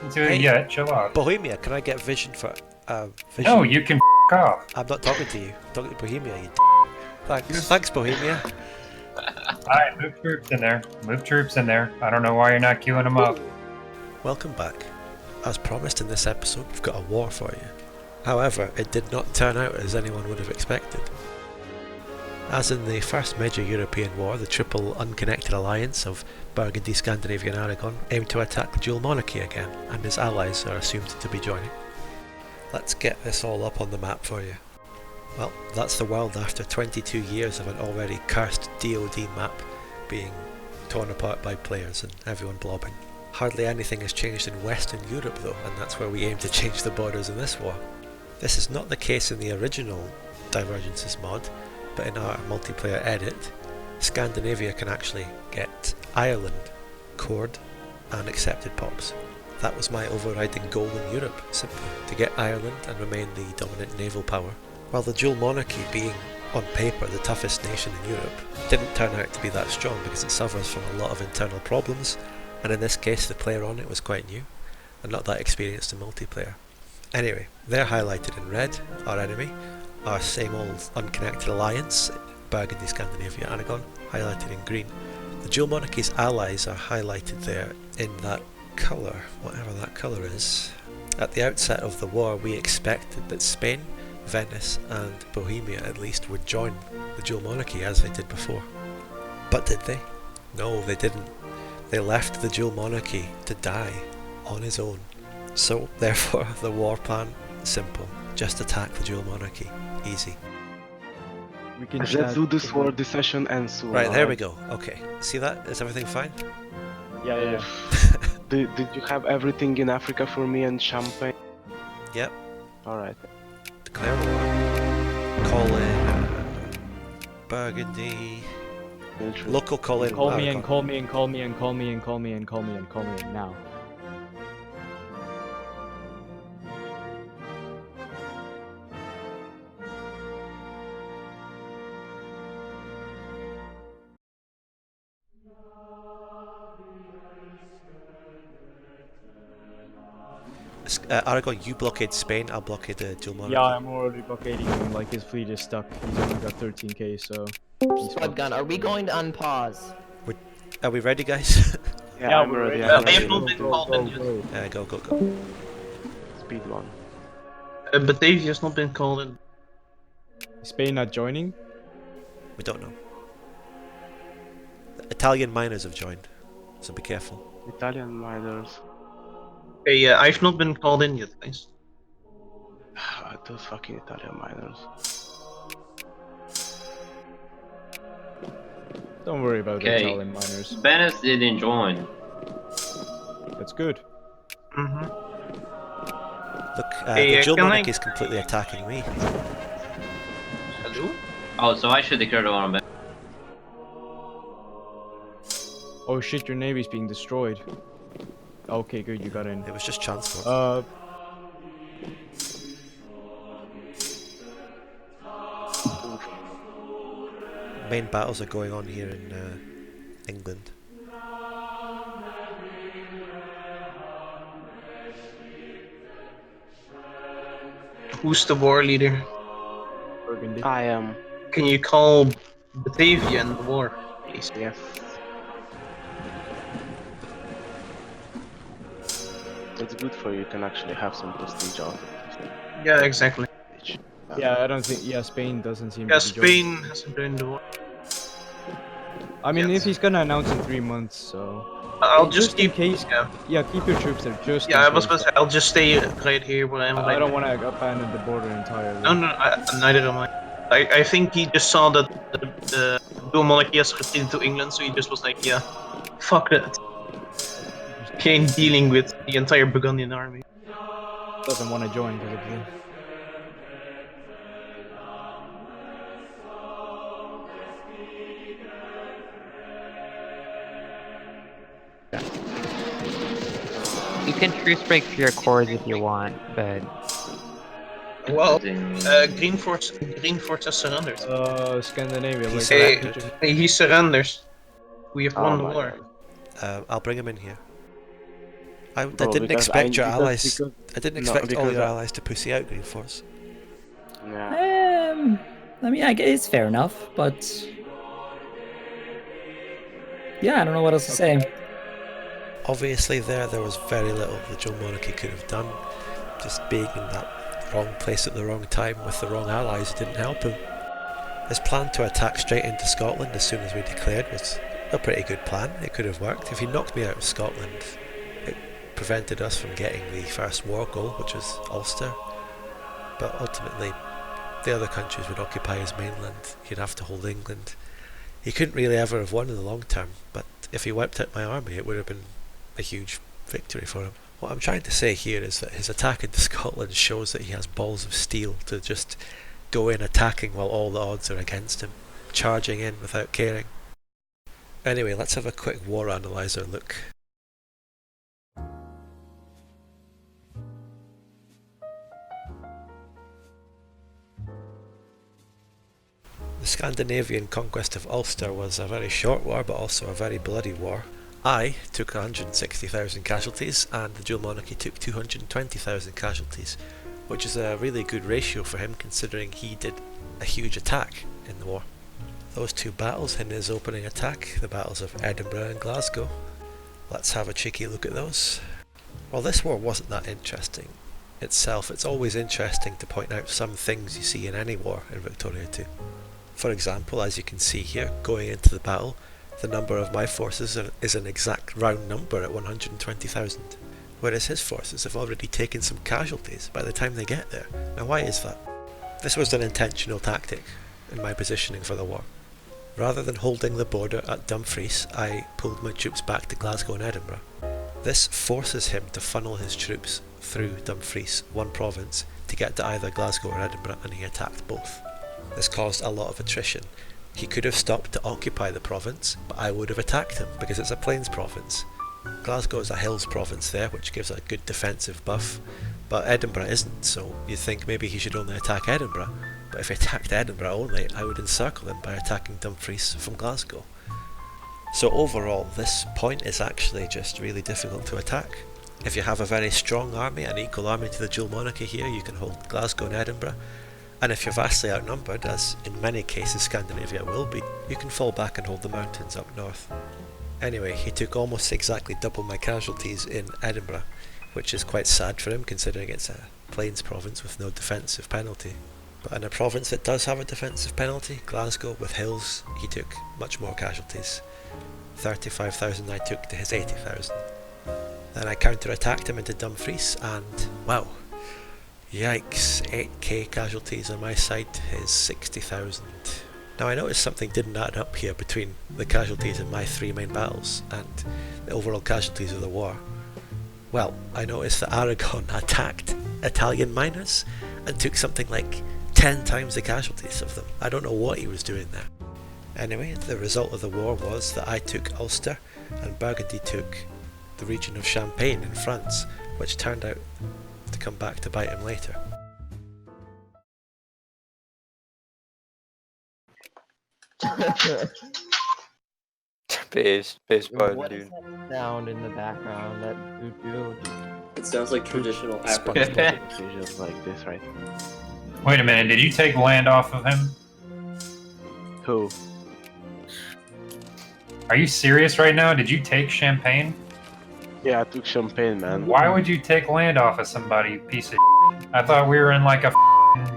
into it yet. Chill out. Bohemia, can I get vision for vision? No, you can off. I'm not talking to you. I'm talking to Bohemia. You Thanks. Thanks, Bohemia. Alright, move troops in there. Move troops in there. I don't know why you're not queuing them up. Welcome back. As promised in this episode, we've got a war for you. However, it did not turn out as anyone would have expected. As in the first major European war, the triple unconnected alliance of Burgundy, Scandinavia and Aragon aimed to attack the Dual Monarchy again, and his allies are assumed to be joining. Let's get this all up on the map for you. Well, that's the world after 22 years of an already cursed DoD map being torn apart by players and everyone blobbing. Hardly anything has changed in Western Europe though, and that's where we aim to change the borders in this war. This is not the case in the original Divergences mod, but in our multiplayer edit, Scandinavia can actually get Ireland cored and accepted pops. That was my overriding goal in Europe, simply to get Ireland and remain the dominant naval power. While the Dual Monarchy, being on paper the toughest nation in Europe, didn't turn out to be that strong because it suffers from a lot of internal problems, and in this case the player on it was quite new and not that experienced in multiplayer. Anyway, they're highlighted in red, our enemy, our same old unconnected alliance, Burgundy, Scandinavia, Aragon, highlighted in green. The Dual Monarchy's allies are highlighted there in that colour, whatever that colour is. At the outset of the war we expected that Spain, Venice and Bohemia at least would join the Dual Monarchy as they did before. But did they? No, they didn't. They left the Dual Monarchy to die on his own. So therefore the war plan, simple. Just attack the Dual Monarchy. Easy. We can Let's do this war, the session ends soon. Right, there we go. Okay. See that? Is everything fine? Yeah. Did you have everything in Africa for me and champagne? Yep. Alright. Declare war. Call in Burgundy. Military. Local call in Call me Aragon. and call me and call me and call me and call me and call me and call me in now. Aragon, you blockade Spain, I'll blockade the Dual Monarchy. Yeah, I'm already blockading him, like his fleet is stuck. He's only got 13k, so... he's Spud gun, are we going to unpause? Are we ready, guys? Yeah, I'm ready. Yeah, I'm they have ready. not been called in yet. Go. Speed one. Batavia has not been called in. Is Spain not joining? We don't know. The Italian miners have joined, so be careful. Italian miners. Okay, I've not been called in yet, guys. Those fucking Italian miners. Don't worry about the Okay. Italian miners. Venice didn't join. That's good. Mm-hmm. Look, Hey, the Dual can I- Monarchy is completely attacking me. Hello? Oh, so I should declare the war on Venice. Oh shit, your navy's being destroyed. Okay, good, you got in. It was just transport. Main battles are going on here in England. Who's the war leader? Burgundy. I am. Can you call Batavia in the war, please? Yes. It's good for you. You can actually have some prestige out of it. Yeah, exactly. Yeah, I don't think... Yeah, Spain doesn't seem Yeah, to be joining. Spain hasn't joined the war. I mean, Yes. if he's gonna announce in 3 months, so... I'll just in keep. case... Yeah, Yeah, keep your troops there, just yeah. I in was case. gonna say I'll just stay right here where I am. I right don't now. want to abandon the border entirely. No, neither am I. I think he just saw that the Dual Monarchy has retreated to England, so he just was like, yeah, fuck that. He ain't dealing with the entire Burgundian army. Doesn't want to join, probably. You can truce break for your cores if you want, but Well, Then- Green Force has surrendered. Scandinavia, like... Hey, he surrenders. We have won the my war. God. I'll bring him in here. I Bro, didn't because expect your because- allies. because- I didn't no, expect all because your I- allies to pussy out Green Force. Yeah. I mean, I guess it's fair enough, but yeah, I don't know what else to say. Obviously, there was very little the Dual Monarchy could have done. Just being in that wrong place at the wrong time with the wrong allies didn't help him. His plan to attack straight into Scotland as soon as we declared was a pretty good plan. It could have worked. If he knocked me out of Scotland, it prevented us from getting the first war goal, which was Ulster. But ultimately, the other countries would occupy his mainland. He'd have to hold England. He couldn't really ever have won in the long term, but if he wiped out my army, it would have been a huge victory for him. What I'm trying to say here is that his attack into Scotland shows that he has balls of steel to just go in attacking while all the odds are against him, charging in without caring. Anyway, let's have a quick war analyzer look. The Scandinavian conquest of Ulster was a very short war, but also a very bloody war. I took 160,000 casualties, and the Dual Monarchy took 220,000 casualties, which is a really good ratio for him considering he did a huge attack in the war. Those two battles in his opening attack, the battles of Edinburgh and Glasgow. Let's have a cheeky look at those. While this war wasn't that interesting itself, it's always interesting to point out some things you see in any war in Victoria 2. For example, as you can see here, going into the battle, the number of my forces is an exact round number at 120,000, whereas his forces have already taken some casualties by the time they get there. Now why is that? This was an intentional tactic in my positioning for the war. Rather than holding the border at Dumfries, I pulled my troops back to Glasgow and Edinburgh. This forces him to funnel his troops through Dumfries, one province, to get to either Glasgow or Edinburgh, and he attacked both. This caused a lot of attrition. He could have stopped to occupy the province, but I would have attacked him because it's a plains province. Glasgow is a hills province there, which gives a good defensive buff, but Edinburgh isn't, so you'd think maybe he should only attack Edinburgh, but if he attacked Edinburgh only, I would encircle him by attacking Dumfries from Glasgow. So overall, this point is actually just really difficult to attack. If you have a very strong army, an equal army to the Dual Monarchy here, you can hold Glasgow and Edinburgh, and if you're vastly outnumbered, as in many cases Scandinavia will be, you can fall back and hold the mountains up north. Anyway, he took almost exactly double my casualties in Edinburgh, which is quite sad for him considering it's a plains province with no defensive penalty. But in a province that does have a defensive penalty, Glasgow with hills, he took much more casualties. 35,000 I took to his 80,000. Then I counter-attacked him into Dumfries and, wow, yikes, 8k casualties on my side to his 60,000. Now I noticed something didn't add up here between the casualties in my three main battles and the overall casualties of the war. Well, I noticed that Aragon attacked Italian miners and took something like 10 times the casualties of them. I don't know what he was doing there. Anyway, the result of the war was that I took Ulster and Burgundy took the region of Champagne in France, which turned out to come back to bite him later. Pace button, What is dude. that sound in the background? That doo-doo? It sounds like traditional SpongeBob. African. It's just like this, right? Wait a minute, did you take land off of him? Who? Are you serious right now? Did you take Champagne? Yeah, I took Champagne, man. Why would you take land off of somebody, you piece of I thought we were in like a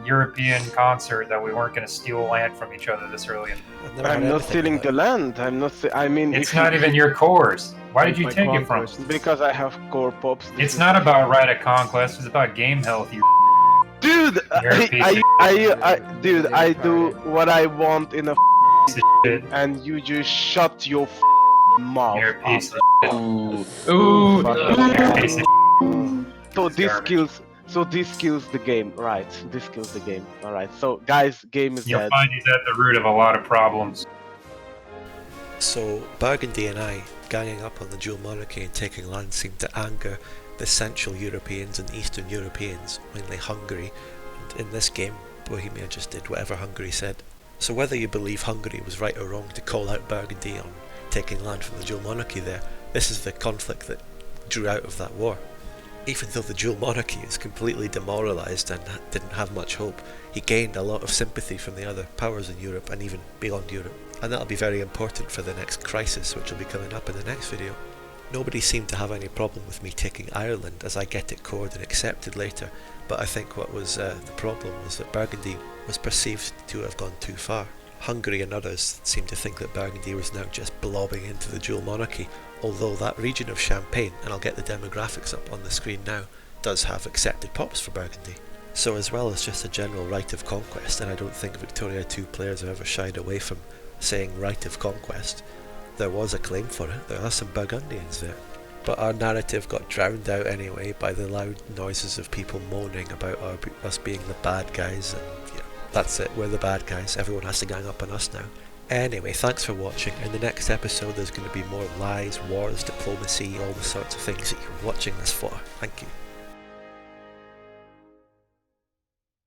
European concert that we weren't going to steal land from each other this early. I've never heard I'm not anything stealing like the land. I'm not. I mean, It's if not you- even your cores. Why did you My take it from? conquest. because I have core pops. This It's is- not about right of conquest. It's about game health. You Dude, You're a piece dude, I do what I want in a piece of shit. and you just shut your mouth. You're a piece up. of Ooh. You're a piece of So this garbage. kills. So this kills the game, right? This kills the game. All right. So guys, game is You'll dead. find he's at the root of a lot of problems. So Burgundy and I ganging up on the Dual Monarchy and taking land seemed to anger the Central Europeans and Eastern Europeans, mainly Hungary, and in this game Bohemia just did whatever Hungary said. So whether you believe Hungary was right or wrong to call out Burgundy on taking land from the Dual Monarchy there, this is the conflict that drew out of that war. Even though the Dual Monarchy is completely demoralised and didn't have much hope, he gained a lot of sympathy from the other powers in Europe and even beyond Europe. And that'll be very important for the next crisis, which will be coming up in the next video. Nobody seemed to have any problem with me taking Ireland, as I get it cored and accepted later, but I think what was the problem was that Burgundy was perceived to have gone too far. Hungary and others seemed to think that Burgundy was now just blobbing into the Dual Monarchy, although that region of Champagne, and I'll get the demographics up on the screen now, does have accepted pops for Burgundy. So as well as just a general right of conquest, and I don't think Victoria 2 players have ever shied away from saying right of conquest, there was a claim for it. There are some Burgundians there. But our narrative got drowned out anyway by the loud noises of people moaning about us being the bad guys, and that's it, we're the bad guys, everyone has to gang up on us now. Anyway, thanks for watching. In the next episode there's going to be more lies, wars, diplomacy, all the sorts of things that you're watching this for. Thank you.